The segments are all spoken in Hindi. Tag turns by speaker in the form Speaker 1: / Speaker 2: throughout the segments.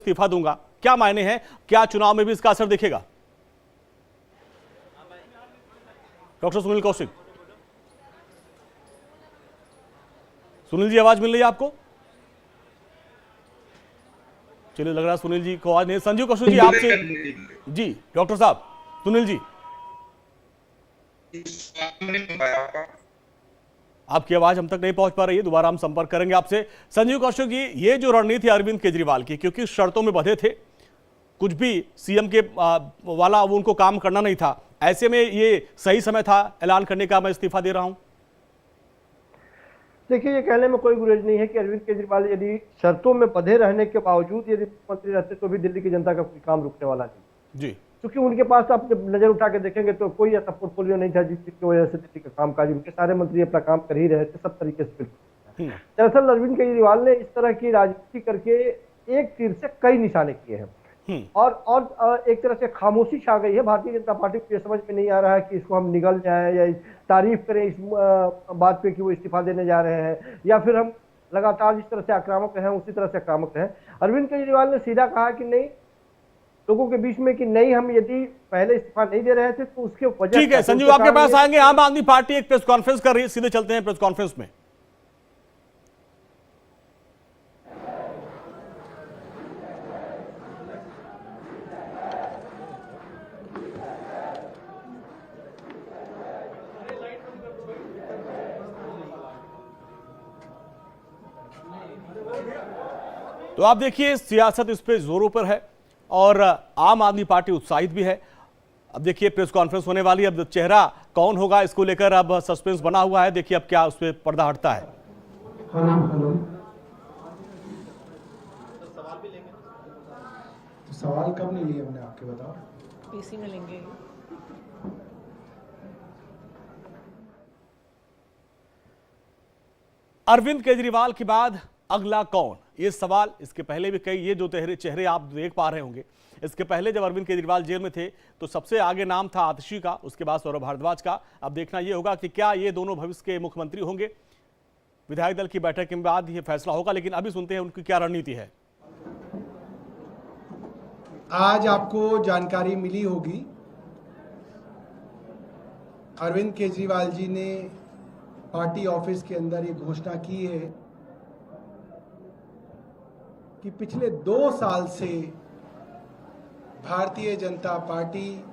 Speaker 1: इस्तीफा दूंगा, क्या मायने हैं? क्या चुनाव में भी इसका असर दिखेगा? डॉक्टर सुनील कौशिक, सुनील जी आवाज मिल रही है आपको? चलिए, लग रहा है सुनील जी को आवाज नहीं। संजीव कौशिक जी आपसे, जी डॉक्टर साहब, सुनील जी आपकी आवाज हम तक नहीं पहुंच पा रही है, दोबारा हम संपर्क करेंगे आपसे। संजीव कौशिक जी, ये जो रणनीति अरविंद केजरीवाल की, क्योंकि शर्तों में बंधे थे, कुछ भी सीएम के वाला वो उनको काम करना नहीं था, ऐसे में ये सही समय था ऐलान करने का, मैं इस्तीफा दे रहा हूं?
Speaker 2: देखिए, ये कहने में कोई गुरेज नहीं है कि अरविंद केजरीवाल यदि शर्तों में बंधे रहने के बावजूद यदि मुख्यमंत्री रहते तो भी दिल्ली की जनता का कोई काम रुकने वाला नहीं
Speaker 1: जी,
Speaker 2: क्योंकि उनके पास आप जब नजर उठा के देखेंगे तो कोई ऐसा पोर्टफोलियो नहीं था जिसकी वजह से दिल्ली का कामकाज, उनके सारे मंत्री अपना काम कर ही रहे थे सब तरीके से। बिल्कुल दरअसल अरविंद केजरीवाल ने इस तरह की राजनीति करके एक तीर से कई निशाने किए हैं और एक तरह से खामोशी छा गई है। भारतीय जनता पार्टी को यह समझ में नहीं आ रहा है कि इसको हम निगल जाएं या तारीफ करें इस बात पे कि वो इस्तीफा देने जा रहे हैं, या फिर हम लगातार जिस तरह से आक्रामक हैं उसी तरह से आक्रामक हैं। अरविंद केजरीवाल ने सीधा कहा कि नहीं, लोगों के बीच में कि नहीं, हम यदि पहले इस्तीफा नहीं दे रहे थे तो उसके वजह।
Speaker 1: ठीक है संजीव, आपके पास आएंगे। आम आदमी पार्टी एक प्रेस कॉन्फ्रेंस कर रही है, सीधे चलते हैं प्रेस कॉन्फ्रेंस में। तो आप देखिए, सियासत इस पे जोरों पर है और आम आदमी पार्टी उत्साहित भी है। अब देखिए, प्रेस कॉन्फ्रेंस होने वाली है, अब चेहरा कौन होगा इसको लेकर अब सस्पेंस बना हुआ है। देखिए अब क्या उस पर पर्दा हटता है।
Speaker 3: हेलो, तो सवाल कब नहीं लिए हमने आपके, बताओ?
Speaker 4: पीसी में लेंगे।
Speaker 1: अरविंद केजरीवाल के बाद अगला कौन, ये सवाल इसके पहले भी कई, ये जो चेहरे आप देख पा रहे होंगे, इसके पहले जब अरविंद केजरीवाल जेल में थे तो सबसे आगे नाम था आतिशी का, उसके बाद सौरभ भारद्वाज का। अब देखना यह होगा कि क्या ये दोनों भविष्य के मुख्यमंत्री होंगे। विधायक दल की बैठक के बाद यह फैसला होगा, लेकिन अभी सुनते हैं उनकी क्या रणनीति है।
Speaker 3: आज आपको जानकारी मिली होगी, अरविंद केजरीवाल जी ने पार्टी ऑफिस के अंदर ये घोषणा की है कि पिछले 2 साल से भारतीय जनता पार्टी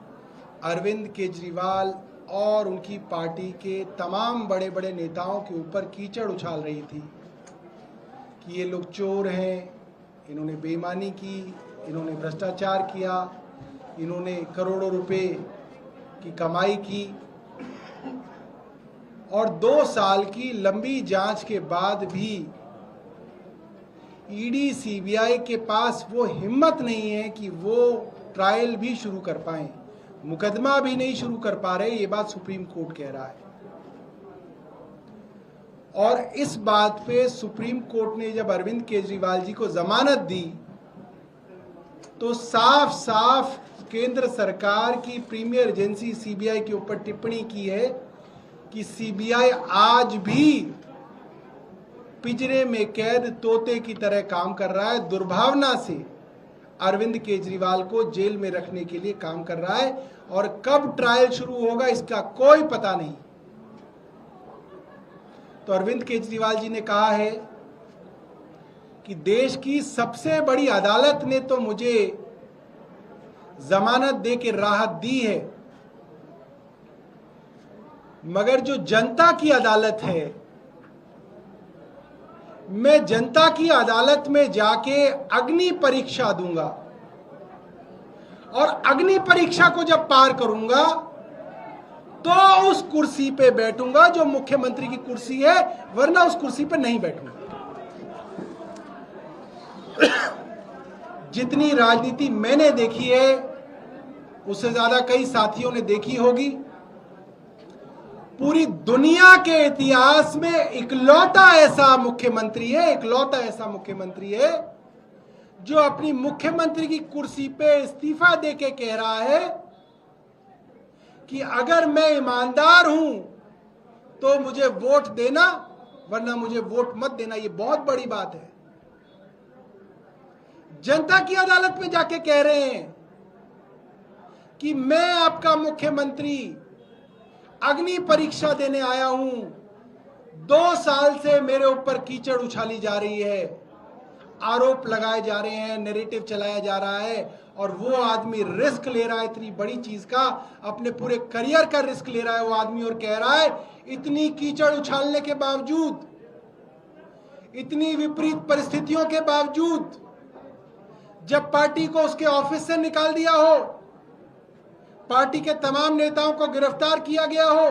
Speaker 3: अरविंद केजरीवाल और उनकी पार्टी के तमाम बड़े बड़े नेताओं के ऊपर कीचड़ उछाल रही थी कि ये लोग चोर हैं, इन्होंने बेईमानी की, इन्होंने भ्रष्टाचार किया, इन्होंने करोड़ों रुपए की कमाई की। और 2 साल की लंबी जांच के बाद भी ईडी सीबीआई के पास वो हिम्मत नहीं है कि वो ट्रायल भी शुरू कर पाए, मुकदमा भी नहीं शुरू कर पा रहे। ये बात सुप्रीम कोर्ट कह रहा है और इस बात पे सुप्रीम कोर्ट ने जब अरविंद केजरीवाल जी को जमानत दी तो साफ साफ केंद्र सरकार की प्रीमियर एजेंसी सीबीआई के ऊपर टिप्पणी की है कि सीबीआई आज भी पिंजरे में कैद तोते की तरह काम कर रहा है, दुर्भावना से अरविंद केजरीवाल को जेल में रखने के लिए काम कर रहा है और कब ट्रायल शुरू होगा इसका कोई पता नहीं। तो अरविंद केजरीवाल जी ने कहा है कि देश की सबसे बड़ी अदालत ने तो मुझे जमानत दे के राहत दी है, मगर जो जनता की अदालत है, मैं जनता की अदालत में जाके अग्नि परीक्षा दूंगा और अग्नि परीक्षा को जब पार करूंगा तो उस कुर्सी पे बैठूंगा जो मुख्यमंत्री की कुर्सी है, वरना उस कुर्सी पे नहीं बैठूंगा। जितनी राजनीति मैंने देखी है उससे ज्यादा कई साथियों ने देखी होगी। पूरी दुनिया के इतिहास में इकलौता ऐसा मुख्यमंत्री है जो अपनी मुख्यमंत्री की कुर्सी पे इस्तीफा देके कह रहा है कि अगर मैं ईमानदार हूं तो मुझे वोट देना, वरना मुझे वोट मत देना। ये बहुत बड़ी बात है। जनता की अदालत में जाके कह रहे हैं कि मैं आपका मुख्यमंत्री अग्नि परीक्षा देने आया हूं, 2 साल से मेरे ऊपर कीचड़ उछाली जा रही है, आरोप लगाए जा रहे हैं, नैरेटिव चलाया जा रहा है, और वो आदमी रिस्क ले रहा है इतनी बड़ी चीज का, अपने पूरे करियर का रिस्क ले रहा है वो आदमी, और कह रहा है इतनी कीचड़ उछालने के बावजूद, इतनी विपरीत परिस्थितियों के बावजूद, जब पार्टी को उसके ऑफिस से निकाल दिया हो, पार्टी के तमाम नेताओं को गिरफ्तार किया गया हो,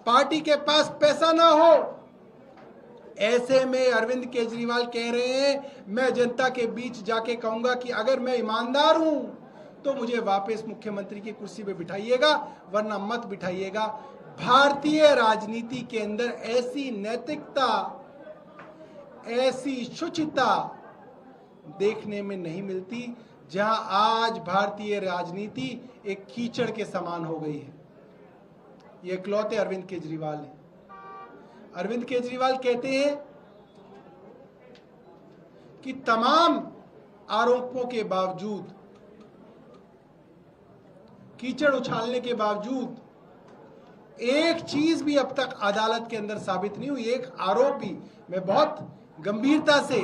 Speaker 3: पार्टी के पास पैसा ना हो, ऐसे में अरविंद केजरीवाल कह रहे हैं मैं जनता के बीच जाके कहूंगा कि अगर मैं ईमानदार हूं तो मुझे वापस मुख्यमंत्री की कुर्सी पे बिठाइएगा, वरना मत बिठाइएगा। भारतीय राजनीति के अंदर ऐसी नैतिकता, ऐसी शुचिता देखने में नहीं मिलती, जहां आज भारतीय राजनीति एक कीचड़ के समान हो गई है। ये इकलौते अरविंद केजरीवाल हैं। अरविंद केजरीवाल कहते हैं कि तमाम आरोपों के बावजूद, कीचड़ उछालने के बावजूद, एक चीज भी अब तक अदालत के अंदर साबित नहीं हुई, एक आरोप भी। मैं बहुत गंभीरता से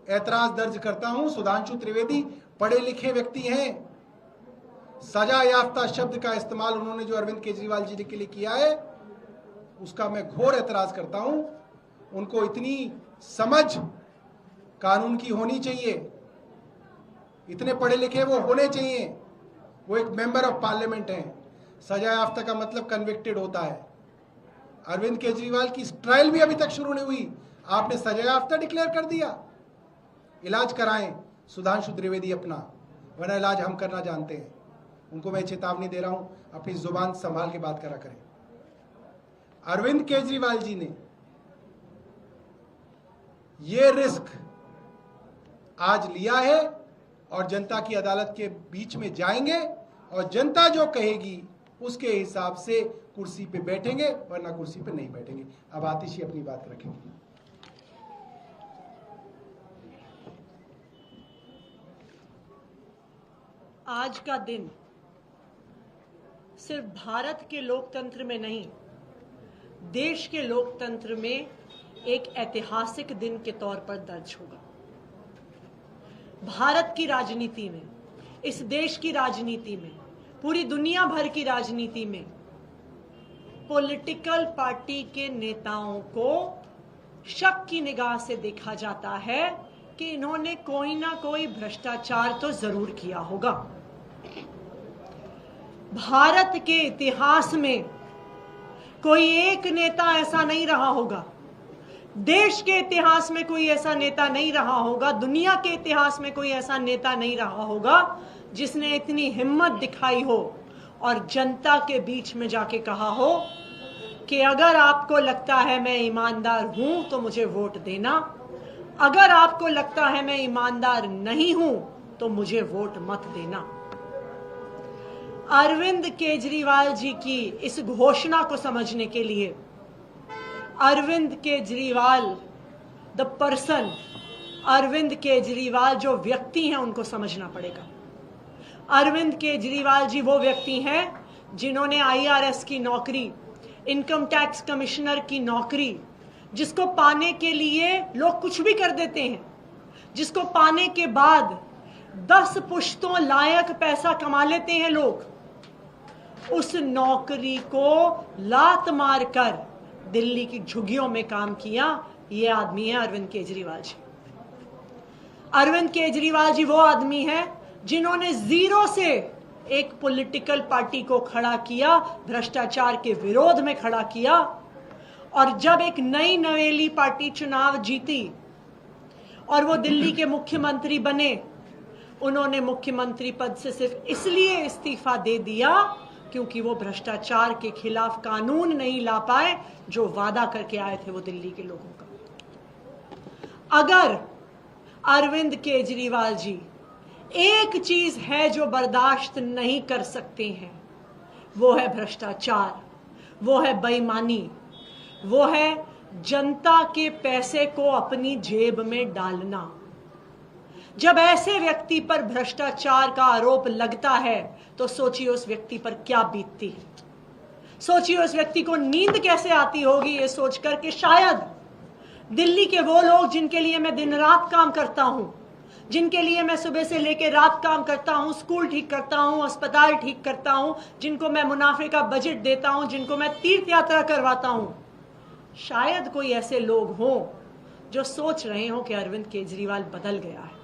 Speaker 3: ऐतराज दर्ज करता हूं। सुधांशु त्रिवेदी पढ़े लिखे व्यक्ति हैं, सजा याफ्ता शब्द का इस्तेमाल उन्होंने जो अरविंद केजरीवाल जी के लिए किया है, उसका मैं घोर ऐतराज करता हूं। उनको इतनी समझ कानून की होनी चाहिए, इतने पढ़े लिखे वो होने चाहिए। वो एक मेंबर ऑफ पार्लियामेंट हैं। सजा याफ्ता का मतलब कन्विक्टेड होता है। अरविंद केजरीवाल की ट्रायल भी अभी तक शुरू नहीं हुई, आपने सजा याफ्ता डिक्लेयर कर दिया। इलाज कराएं सुधांशु त्रिवेदी अपना, वरना इलाज हम करना जानते हैं। उनको मैं चेतावनी दे रहा हूं, अपनी जुबान संभाल के बात करा करें। अरविंद केजरीवाल जी ने ये रिस्क आज लिया है और जनता की अदालत के बीच में जाएंगे, और जनता जो कहेगी उसके हिसाब से कुर्सी पे बैठेंगे, वरना कुर्सी पे नहीं बैठेंगे। अब आतिशी अपनी बात रखेंगे।
Speaker 4: आज का दिन सिर्फ भारत के लोकतंत्र में नहीं, देश के लोकतंत्र में एक ऐतिहासिक दिन के तौर पर दर्ज होगा। भारत की राजनीति में, इस देश की राजनीति में, पूरी दुनिया भर की राजनीति में पॉलिटिकल पार्टी के नेताओं को शक की निगाह से देखा जाता है कि इन्होंने कोई ना कोई भ्रष्टाचार तो जरूर किया होगा। भारत के इतिहास में कोई एक नेता ऐसा नहीं रहा होगा, देश के इतिहास में कोई ऐसा नेता नहीं रहा होगा, दुनिया के इतिहास में कोई ऐसा नेता नहीं रहा होगा जिसने इतनी हिम्मत दिखाई हो और जनता के बीच में जाके कहा हो कि अगर आपको लगता है मैं ईमानदार हूं तो मुझे वोट देना, अगर आपको लगता है मैं ईमानदार नहीं हूं तो मुझे वोट मत देना। अरविंद केजरीवाल जी की इस घोषणा को समझने के लिए अरविंद केजरीवाल द पर्सन, अरविंद केजरीवाल जो व्यक्ति हैं उनको समझना पड़ेगा। अरविंद केजरीवाल जी वो व्यक्ति हैं जिन्होंने IRS की नौकरी, इनकम टैक्स कमिश्नर की नौकरी, जिसको पाने के लिए लोग कुछ भी कर देते हैं, जिसको पाने के बाद 10 पुश्तों लायक पैसा कमा लेते हैं लोग, उस नौकरी को लात मारकर दिल्ली की झुग्गियों में काम किया। ये आदमी है अरविंद केजरीवाल जी। अरविंद केजरीवाल जी वो आदमी है जिन्होंने जीरो से एक पॉलिटिकल पार्टी को खड़ा किया, भ्रष्टाचार के विरोध में खड़ा किया, और जब एक नई नवेली पार्टी चुनाव जीती और वो दिल्ली के मुख्यमंत्री बने, उन्होंने मुख्यमंत्री पद से सिर्फ इसलिए इस्तीफा दे दिया क्योंकि वो भ्रष्टाचार के खिलाफ कानून नहीं ला पाए जो वादा करके आए थे वो दिल्ली के लोगों का। अगर अरविंद केजरीवाल जी एक चीज है जो बर्दाश्त नहीं कर सकते हैं, वो है भ्रष्टाचार, वो है बेईमानी, वो है जनता के पैसे को अपनी जेब में डालना। जब ऐसे व्यक्ति पर भ्रष्टाचार का आरोप लगता है तो सोचिए उस व्यक्ति पर क्या बीतती है, सोचिए उस व्यक्ति को नींद कैसे आती होगी ये सोचकर कि शायद दिल्ली के वो लोग जिनके लिए मैं दिन रात काम करता हूं, जिनके लिए मैं सुबह से लेकर रात काम करता हूं, स्कूल ठीक करता हूं, अस्पताल ठीक करता हूं, जिनको मैं मुनाफे का बजट देता हूं, जिनको मैं तीर्थ यात्रा करवाता हूं, शायद कोई ऐसे लोग हों जो सोच रहे हो कि अरविंद केजरीवाल बदल गया है,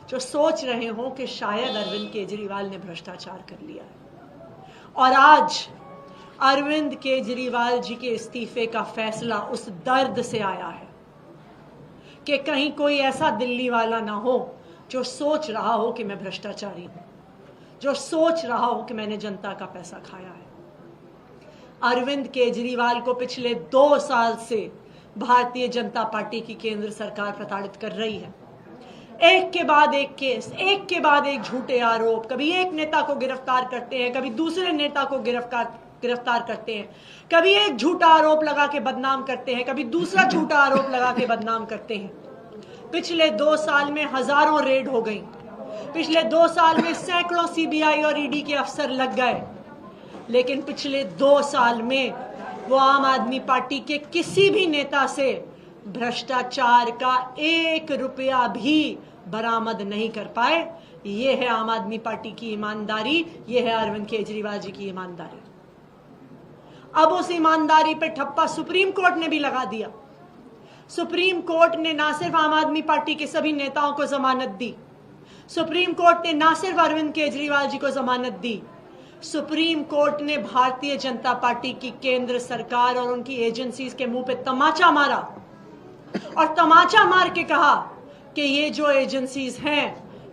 Speaker 4: जो सोच रहे हो कि शायद अरविंद केजरीवाल ने भ्रष्टाचार कर लिया है। और आज अरविंद केजरीवाल जी के इस्तीफे का फैसला उस दर्द से आया है कि कहीं कोई ऐसा दिल्ली वाला ना हो जो सोच रहा हो कि मैं भ्रष्टाचारी हूं, जो सोच रहा हो कि मैंने जनता का पैसा खाया है। अरविंद केजरीवाल को पिछले 2 साल से भारतीय जनता पार्टी की केंद्र सरकार प्रताड़ित कर रही है। एक के बाद एक केस, एक के बाद एक झूठे आरोप, कभी एक नेता को गिरफ्तार करते हैं, कभी दूसरे नेता को गिरफ्तार करते हैं, कभी एक झूठा आरोप लगा के बदनाम करते हैं, कभी दूसरा झूठा आरोप लगा के बदनाम करते हैं। पिछले 2 साल में हजारों रेड हो गई, पिछले 2 साल में सैकड़ों सीबीआई और ईडी के अफसर लग गए, लेकिन पिछले 2 साल में वो आम आदमी पार्टी के किसी भी नेता से भ्रष्टाचार का 1 रुपया भी बरामद नहीं कर पाए। ये है आम आदमी पार्टी की ईमानदारी, ये है अरविंद केजरीवाल जी की ईमानदारी। अब उस ईमानदारी पे ठप्पा सुप्रीम कोर्ट ने भी लगा दिया। सुप्रीम कोर्ट ने ना सिर्फ आम आदमी पार्टी के सभी नेताओं को जमानत दी, सुप्रीम कोर्ट ने ना सिर्फ अरविंद केजरीवाल जी को जमानत दी, सुप्रीम कोर्ट ने भारतीय जनता पार्टी की केंद्र सरकार और उनकी एजेंसीज के मुंह पे तमाचा मारा और तमाचा मार के कहा कि ये जो एजेंसीज हैं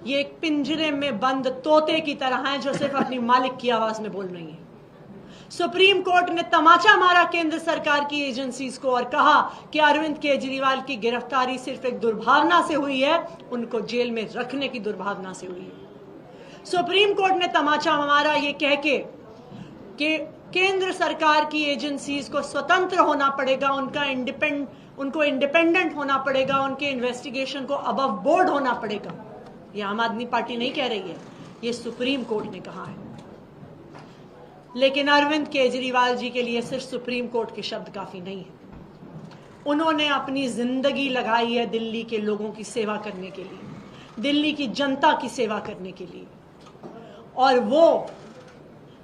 Speaker 4: ये एक पिंजरे में बंद तोते की तरह हैं जो सिर्फ अपनी मालिक की आवाज में बोल रही हैं। सुप्रीम कोर्ट ने तमाचा मारा केंद्र सरकार की एजेंसीज को और कहा कि अरविंद केजरीवाल की गिरफ्तारी सिर्फ एक दुर्भावना से हुई है, उनको जेल में रखने की दुर्भावना से हुई है। सुप्रीम कोर्ट ने तमाचा मारा ये कह के कि केंद्र सरकार की एजेंसीज को स्वतंत्र होना पड़ेगा, उनको इंडिपेंडेंट होना पड़ेगा, उनके इन्वेस्टिगेशन को अबव बोर्ड होना पड़ेगा। ये आम आदमी पार्टी नहीं कह रही है, ये सुप्रीम कोर्ट ने कहा है। लेकिन अरविंद केजरीवाल जी के लिए सिर्फ सुप्रीम कोर्ट के शब्द काफी नहीं है। उन्होंने अपनी जिंदगी लगाई है दिल्ली के लोगों की सेवा करने के लिए, दिल्ली की जनता की सेवा करने के लिए, और वो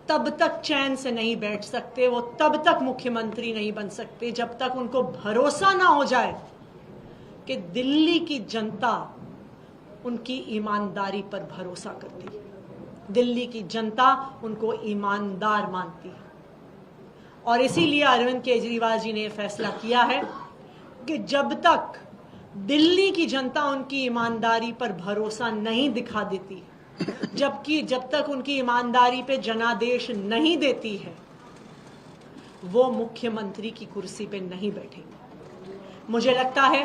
Speaker 4: तब तक चैन से नहीं बैठ सकते, वो तब तक मुख्यमंत्री नहीं बन सकते जब तक उनको भरोसा ना हो जाए कि दिल्ली की जनता उनकी ईमानदारी पर भरोसा करती है, दिल्ली की जनता उनको ईमानदार मानती है। और इसीलिए अरविंद केजरीवाल जी ने यह फैसला किया है कि जब तक दिल्ली की जनता उनकी ईमानदारी पर भरोसा नहीं दिखा देती, जब तक उनकी ईमानदारी पे जनादेश नहीं देती है, वो मुख्यमंत्री की कुर्सी पे नहीं बैठेंगे। मुझे लगता है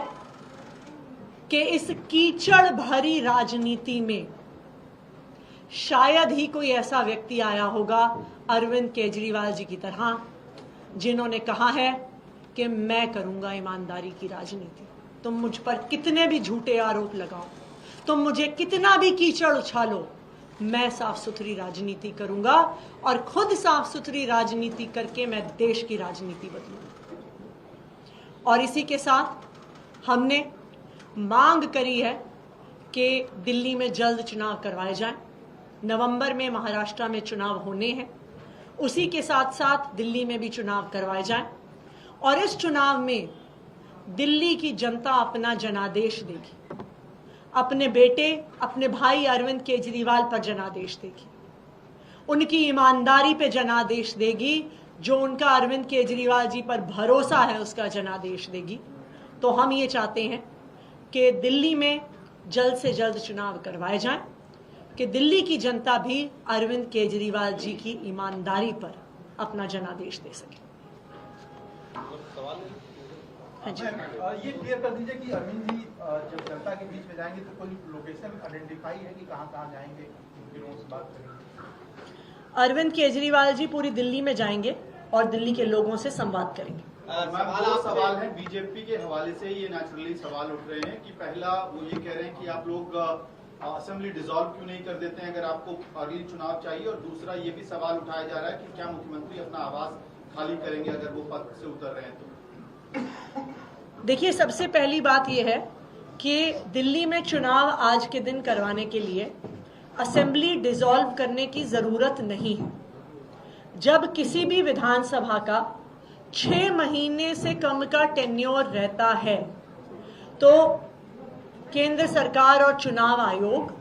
Speaker 4: कि इस कीचड़ भरी राजनीति में शायद ही कोई ऐसा व्यक्ति आया होगा अरविंद केजरीवाल जी की तरह, जिन्होंने कहा है कि मैं करूंगा ईमानदारी की राजनीति। तुम मुझ पर कितने भी झूठे आरोप लगाओ, तुम मुझे कितना भी कीचड़ उछालो, मैं साफ सुथरी राजनीति करूंगा और खुद साफ सुथरी राजनीति करके मैं देश की राजनीति बदलूंगा। और इसी के साथ हमने मांग करी है कि दिल्ली में जल्द चुनाव करवाए जाएं। नवंबर में महाराष्ट्र में चुनाव होने हैं, उसी के साथ साथ दिल्ली में भी चुनाव करवाए जाएं और इस चुनाव में दिल्ली की जनता अपना जनादेश देगी, अपने बेटे, अपने भाई अरविंद केजरीवाल पर जनादेश देगी, उनकी ईमानदारी पे जनादेश देगी, जो उनका अरविंद केजरीवाल जी पर भरोसा है उसका जनादेश देगी। तो हम ये चाहते हैं कि दिल्ली में जल्द से जल्द चुनाव करवाए जाएं, कि दिल्ली की जनता भी अरविंद केजरीवाल जी की ईमानदारी पर अपना जनादेश दे सके। हाँ जी।
Speaker 5: ये क्लियर कर दीजिए कि अरविंद जी जब जनता के बीच में जाएंगे तो कोई लोकेशन आइडेंटिफाई है कि कहाँ जाएंगे, फिर उनसे बात करेंगे।
Speaker 4: अरविंद केजरीवाल जी पूरी दिल्ली में जाएंगे और दिल्ली के लोगों से संवाद करेंगे।
Speaker 6: सवाल है बीजेपी के हवाले से, ये नेचुरली सवाल उठ रहे हैं कि पहला वो ये कह रहे हैं कि आप लोग
Speaker 5: असेंबली डिसॉल्व क्यों नहीं कर देते हैं अगर आपको अगली चुनाव चाहिए? और दूसरा ये भी सवाल उठाया जा रहा है कि क्या मुख्यमंत्री अपना आवास खाली करेंगे अगर वो पद से उतर रहे हैं तो?
Speaker 4: देखिए, सबसे पहली बात यह है कि दिल्ली में चुनाव आज के दिन करवाने के लिए असेंबली डिसॉल्व करने की जरूरत नहीं है। जब किसी भी विधानसभा का 6 महीने से कम का टेन्योर रहता है तो केंद्र सरकार और चुनाव आयोग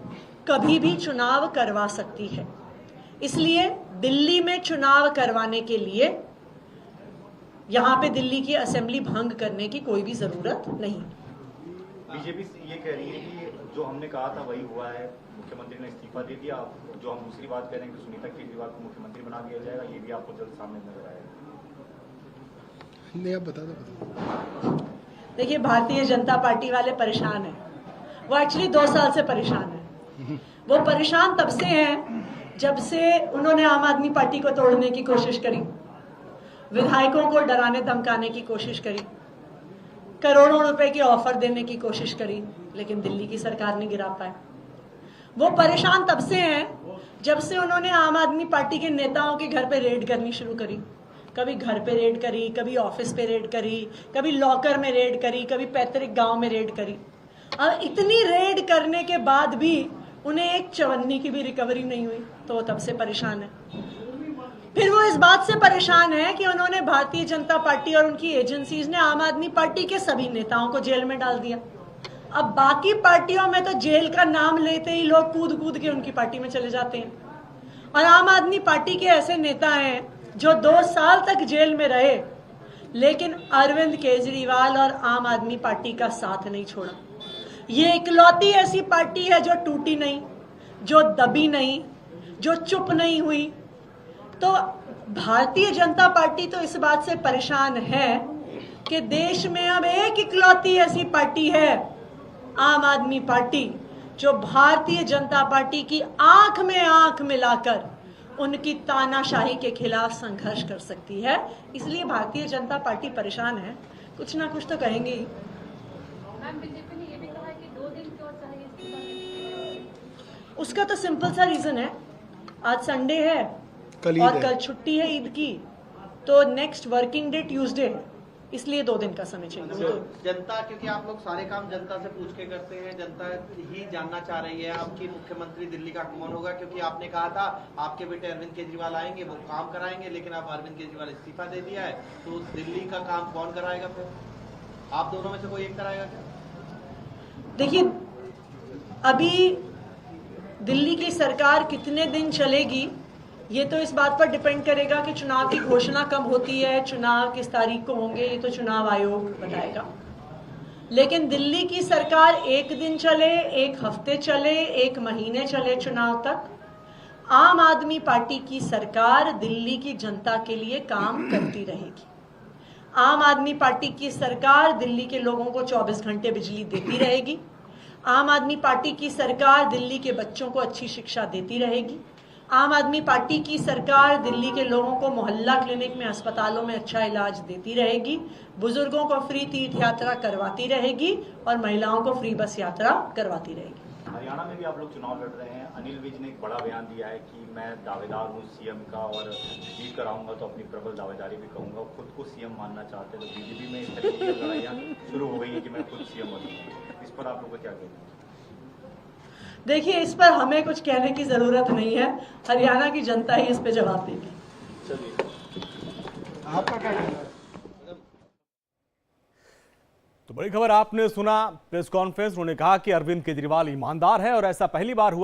Speaker 4: कभी भी चुनाव करवा सकती है। इसलिए दिल्ली में चुनाव करवाने के लिए यहाँ पे दिल्ली की असेंबली भंग करने की कोई भी जरूरत नहीं।
Speaker 6: बीजेपी ये कह रही है कि जो हमने कहा था वही हुआ है, मुख्यमंत्री ने इस्तीफा दे दिया। जो हम दूसरी बात कह रहे हैं कि सुनीता केजरीवाल को मुख्यमंत्री बना दिया जाएगा, ये भी आपको जल्द सामने नजर आएगा।
Speaker 3: नहीं, आप बता दो।
Speaker 4: देखिए, भारतीय जनता पार्टी वाले परेशान हैं। वो एक्चुअली 2 साल से परेशान है। वो परेशान तब से हैं जब से उन्होंने आम आदमी पार्टी को तोड़ने की कोशिश करी, विधायकों को डराने धमकाने की कोशिश करी, करोड़ों रुपए की ऑफर देने की कोशिश करी, लेकिन दिल्ली की सरकार नहीं गिरा पाए। वो परेशान तब से हैं जब से उन्होंने आम आदमी पार्टी के नेताओं के घर पे रेड करनी शुरू करी। कभी घर पे रेड करी, कभी ऑफिस पे रेड करी, कभी लॉकर में रेड करी, कभी पैतृक गांव में रेड करी। अब इतनी रेड करने के बाद भी उन्हें एक चवन्नी की भी रिकवरी नहीं हुई, तो वो तब से परेशान है। फिर वो इस बात से परेशान है कि उन्होंने भारतीय जनता पार्टी और उनकी एजेंसीज ने आम आदमी पार्टी के सभी नेताओं को जेल में डाल दिया। अब बाकी पार्टियों में तो जेल का नाम लेते ही लोग कूद कूद के उनकी पार्टी में चले जाते हैं, और आम आदमी पार्टी के ऐसे नेता हैं जो 2 साल तक जेल में रहे लेकिन अरविंद केजरीवाल और आम आदमी पार्टी का साथ नहीं छोड़ा। ये इकलौती ऐसी पार्टी है जो टूटी नहीं, जो दबी नहीं, जो चुप नहीं हुई। तो भारतीय जनता पार्टी तो इस बात से परेशान है कि देश में अब एक इकलौती ऐसी पार्टी है, आम आदमी पार्टी, जो भारतीय जनता पार्टी की आंख में आंख मिलाकर उनकी तानाशाही के खिलाफ संघर्ष कर सकती है। इसलिए भारतीय जनता पार्टी परेशान है, कुछ ना कुछ तो कहेंगे ही।
Speaker 7: मैम, बीजेपी ने ये भी कहा है कि 2 दिन क्यों चाहिए?
Speaker 4: उसका तो सिंपल सा रीजन है, आज संडे है और कल छुट्टी है ईद की, तो नेक्स्ट वर्किंग डे ट्यूसडे है, इसलिए 2 दिन का समय चाहिए।
Speaker 8: जनता, क्योंकि आप लोग सारे काम जनता से पूछ के करते हैं, जनता ही जानना चाह रही है आपकी मुख्यमंत्री दिल्ली का कौन होगा, क्योंकि आपने कहा था आपके बेटे अरविंद केजरीवाल आएंगे, वो काम कराएंगे, लेकिन अब अरविंद केजरीवाल इस्तीफा दे दिया है, तो दिल्ली का काम कौन कराएगा? फिर आप दोनों में से कोई एक कराएगा क्या?
Speaker 4: देखिए, अभी दिल्ली की सरकार कितने दिन चलेगी ये तो इस बात पर डिपेंड करेगा कि चुनाव की घोषणा कब होती है, चुनाव किस तारीख को होंगे, ये तो चुनाव आयोग बताएगा। लेकिन दिल्ली की सरकार 1 दिन चले, 1 हफ्ते चले, 1 महीने चले चुनाव तक, आम आदमी पार्टी की सरकार दिल्ली की जनता के लिए काम करती रहेगी। आम आदमी पार्टी की सरकार दिल्ली के लोगों को 24 घंटे बिजली देती रहेगी। आम आदमी पार्टी की सरकार दिल्ली के बच्चों को अच्छी शिक्षा देती रहेगी। आम आदमी पार्टी की सरकार दिल्ली के लोगों को मोहल्ला क्लिनिक में, अस्पतालों में अच्छा इलाज देती रहेगी, बुजुर्गों को फ्री तीर्थ यात्रा करवाती रहेगी और महिलाओं को फ्री बस यात्रा करवाती रहेगी।
Speaker 6: हरियाणा में भी आप लोग चुनाव लड़ रहे हैं। अनिल विज ने एक बड़ा बयान दिया है कि मैं दावेदार हूँ सीएम का, और जीत कर आऊंगा तो अपनी प्रबल दावेदारी भी कहूंगा। खुद को सीएम मानना चाहते हैं, तो बीजेपी में इस तरीके की लड़ाइयाँ शुरू हो गई है कि मैं खुद सीएम बनूंगा। इस पर आप लोग को क्या कहना है?
Speaker 4: देखिए, इस पर हमें कुछ कहने की जरूरत नहीं है, हरियाणा की जनता ही इस पे जवाब देगी।
Speaker 3: आपका क्या कहना है?
Speaker 1: तो बड़ी खबर आपने सुना, प्रेस कॉन्फ्रेंस। उन्होंने कहा कि अरविंद केजरीवाल ईमानदार है और ऐसा पहली बार हुआ